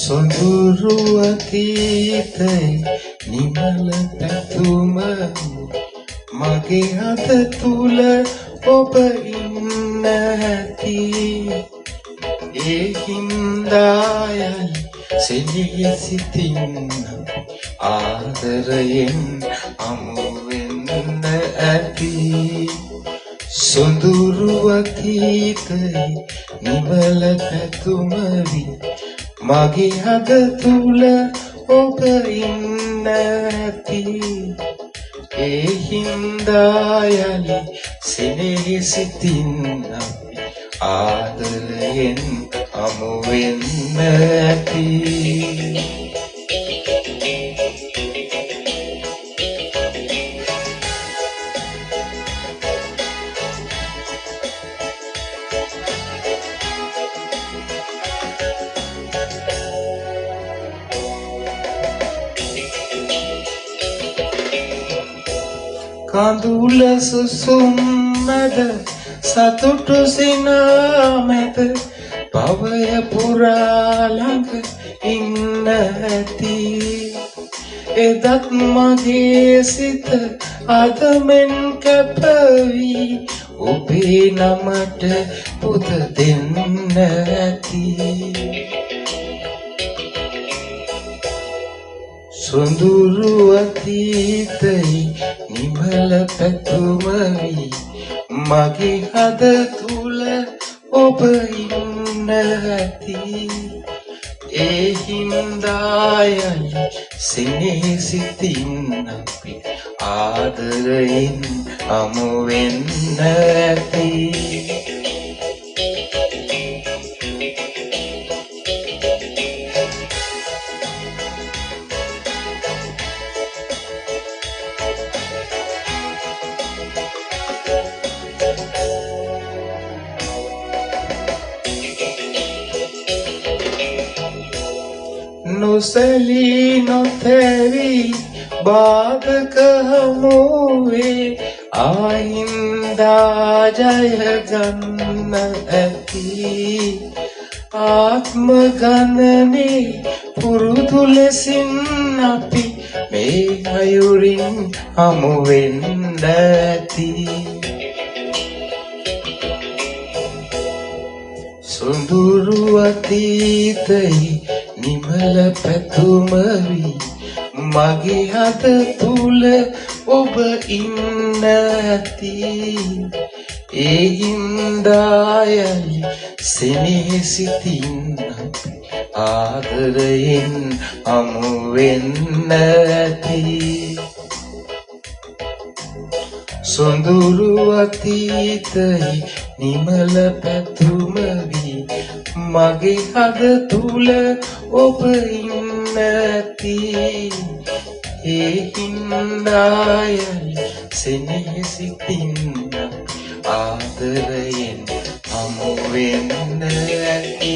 සොඳුරු අතීතයි නිමල පැතුම මගේ අත තුල ඔබ ඉන්න ඇති ඒ හින්දායයි සෙනෙහි සිතින් ආදරයෙන් අමු වෙන්න ඇති සොඳුරු අතීතයි නිමල පැතුම මගේ හද තුල ඔබ ඉන්න ඇති ඒ හින්දායයි සෙනෙහි සිතින් ආදරයෙන් අමු වෙන්න ඇති කඳුල සුසුම් මැද සතුටු සිනාමැද භවය පුරා ළඟ ඉන්න ඇති එදත් මගේ සිත අද මෙන් කැපවි ඔබේ නමට පුද දෙන්න ඇති සොඳුරු අතීතයි නිමල පැතුම මගේ හද තුල ඔබ ඉන්න ඇති ඒ හින්දායයි සෙනෙහි සිතින් අපි ආදරයෙන් අමු වෙන්න ඇති නොසැලී නොතැවි බාධක හමුවේ ආහින්දා ජය ගන්න ඇති ආත්ම ගණනේ පුරුදු ලෙසින් අපි මේ අයුරින් හමු වෙන්න ඇති සොඳුරු අතීතයි නිමල පැතුම මගේ හද තුල ඔබ ඉන්න ඇති ඒ හින්දායයි සෙනෙහි සිතින් ආදරයෙන් අමු වෙන්න ඇති සොඳුරු අතීතයි නිමල පැතුම මගේ හද තුල ඔබ ඉන්න ඇති ඒ හින්දායයි සෙනෙහි සිතින් ආදරයෙන් අමු වෙන්න ඇති